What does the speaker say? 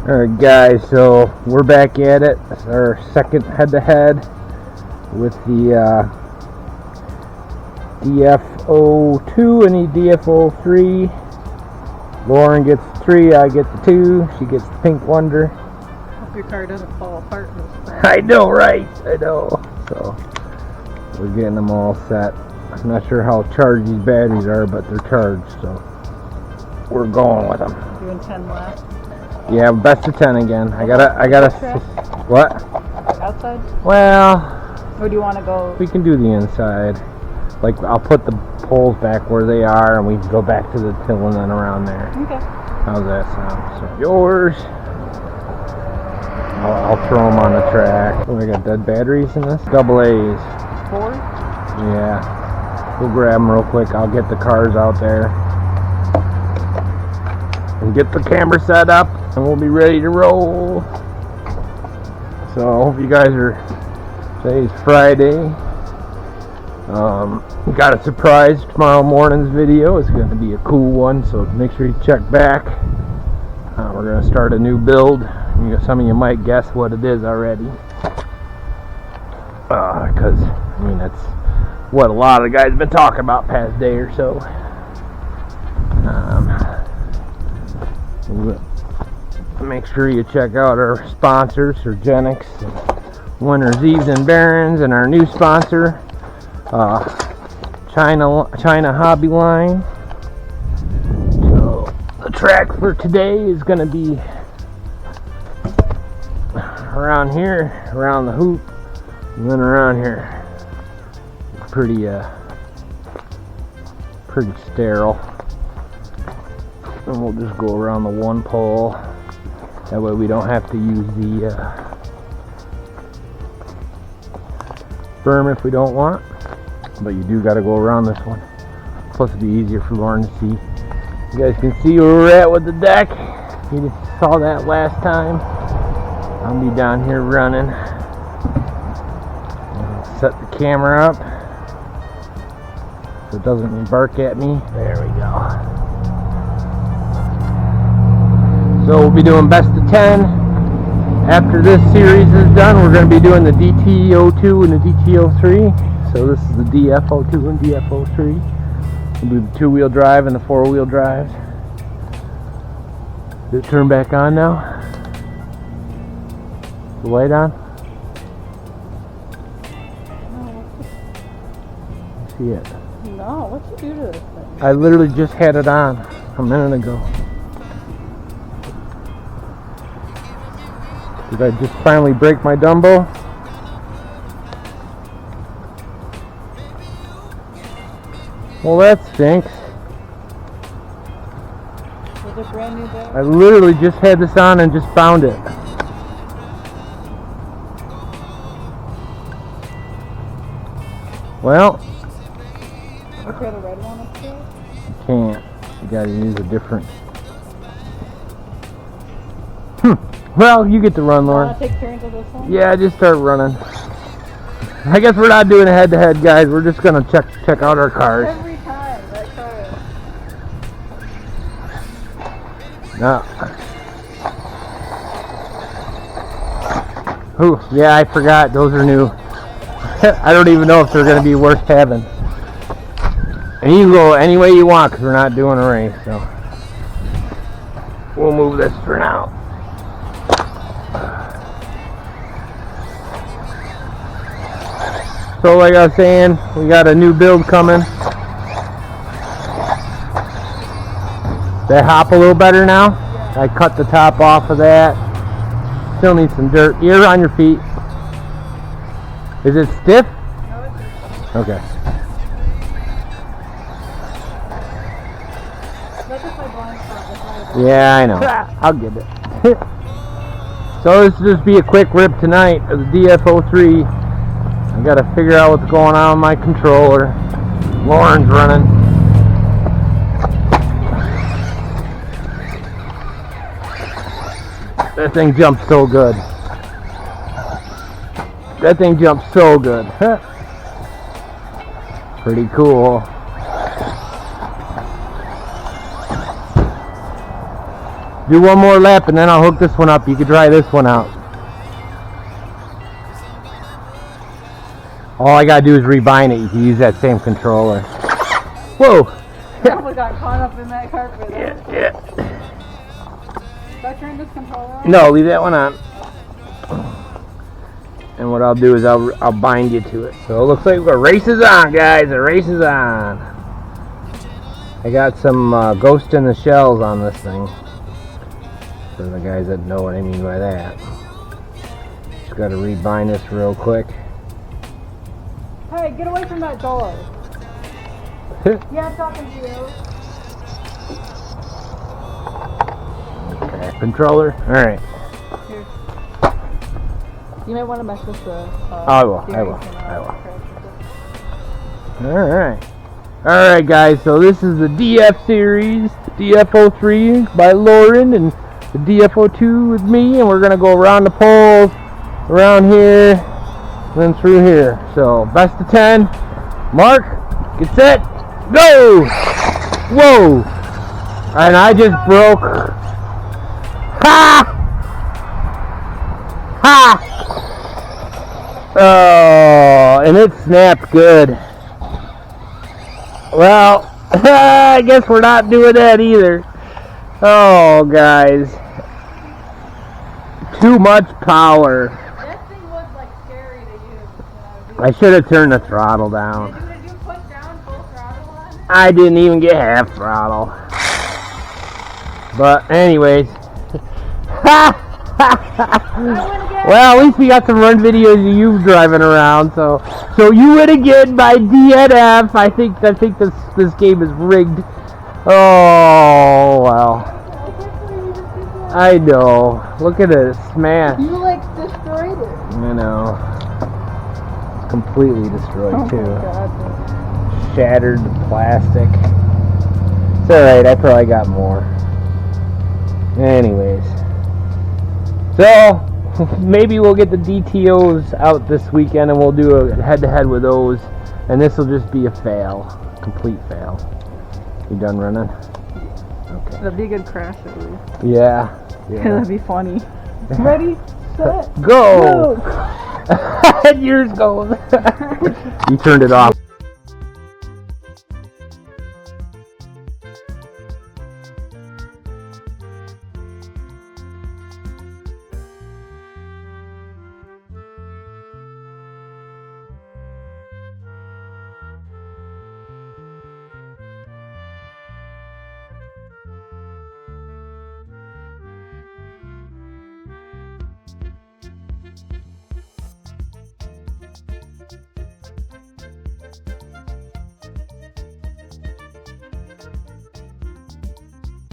Alright guys, so we're back at it. It's our second head-to-head with the DF02 and the DF03. Lauren gets the 3, I get the 2. She gets the Pink Wonder. Hope your car doesn't fall apart in this thing. I know, right? I know. So we're getting them all set. I'm not sure how charged these batteries are, but they're charged, so we're going with them. Doing 10 laps. Yeah, best of 10 again. I gotta. What? Outside? Well, Or do you want to go? we can do the inside. Like, I'll put the poles back where they are, and we can go back to the till and then around there. Okay. How's that sound? So yours. I'll throw them on the track. Oh, we got dead batteries in this. Double A's. 4? Yeah. We'll grab them real quick. I'll get the cars out there and get the camera set up, and we'll be ready to roll. So I hope you guys are. Today's Friday. Got a surprise tomorrow morning's video. It's going to be a cool one, so make sure you check back. We're going to start a new build. Some of you might guess what it is already, because I mean that's what a lot of the guys have been talking about past day or so. Make sure you check out our sponsors, URGENEX, Winners, Eves and Barons, and our new sponsor, DiamondHobby line. So the track for today is going to be around here, around the hoop, and then around here. Pretty sterile. And we'll just go around the one pole. That way we don't have to use the berm if we don't want. But you do got to go around this one. Plus it'll be easier for Lauren to see. You guys can see where we're at with the deck. You just saw that last time. I'll be down here running. Set the camera up so it doesn't bark at me. There we go. So we'll be doing best of 10. After this series is done, we're going to be doing the DT02 and the DT03. So this is the DF02 and DF03. We'll do the 2-wheel drive and the 4-wheel drive. Did it turn back on now? The light on? See it? No, what'd you do to this thing? I literally just had it on a minute ago. Did I just finally break my Dumbo? Well, that stinks. Was it brand new though? I literally just had this on and just found it. Well, You try the red one up there? you can't. You gotta use a different. Well, you get to run, Lauren. Want to take turns with this one? Yeah, just start running. I guess we're not doing a head-to-head, guys. We're just gonna check out our cars. Every time, that car. No. Ooh, yeah, I forgot. Those are new. I don't even know if they're gonna be worth having. And you can go any way you want because we're not doing a race, so we'll move this for now. So like I was saying, we got a new build coming. They hop a little better now. I cut the top off of that. Still need some dirt. You're on your feet. Is it stiff? No, it's Okay. Look at my blind spot. Yeah, I know. I'll get it. So this will just be a quick rip tonight of the DF03. I gotta figure out what's going on with my controller. Lauren's running. That thing jumps so good. That thing jumps so good. Pretty cool. Do one more lap and then I'll hook this one up. You can try this one out. All I gotta do is rebind it. You can use that same controller. Whoa! Probably got caught up in that carpet. Yeah. Should I turn this controller on? No, leave that one on. And what I'll do is I'll bind you to it. So it looks like the race is on, guys. The race is on. I got some ghost in the shells on this thing. For the guys that know what I mean by that. Just got to rebind this real quick. Hey, get away from that door. Yeah, I'm talking to you. Okay, controller. All right. Here. You might want to mess with the. I will. All right, guys. So this is the DF series, DF03 by Lauren, and the DF02 with me, and we're gonna go around the poles, around here, and then through here. So best of 10. Mark, get set, go! Whoa! And I just broke. Ha! Ha! Oh, and it snapped good. Well, I guess we're not doing that either. Oh, guys. Too much power. That thing was like scary to use. I should have turned the throttle down. Did you put down full throttle on it? I didn't even get half throttle. But anyways. Well, at least we got some run videos of you driving around. So you win again by DNF. I think this game is rigged. Oh well. I know. Look at it, smash. You like destroyed it. I know. It's completely destroyed too. God. Shattered plastic. It's alright, I probably got more. Anyways. So, maybe we'll get the DTOs out this weekend and we'll do a head-to-head with those. And this will just be a fail. Complete fail. You done running? Okay. That'd be a good crash at least. Yeah. That'd be funny. Ready, set, go! And yours goes. You turned it off.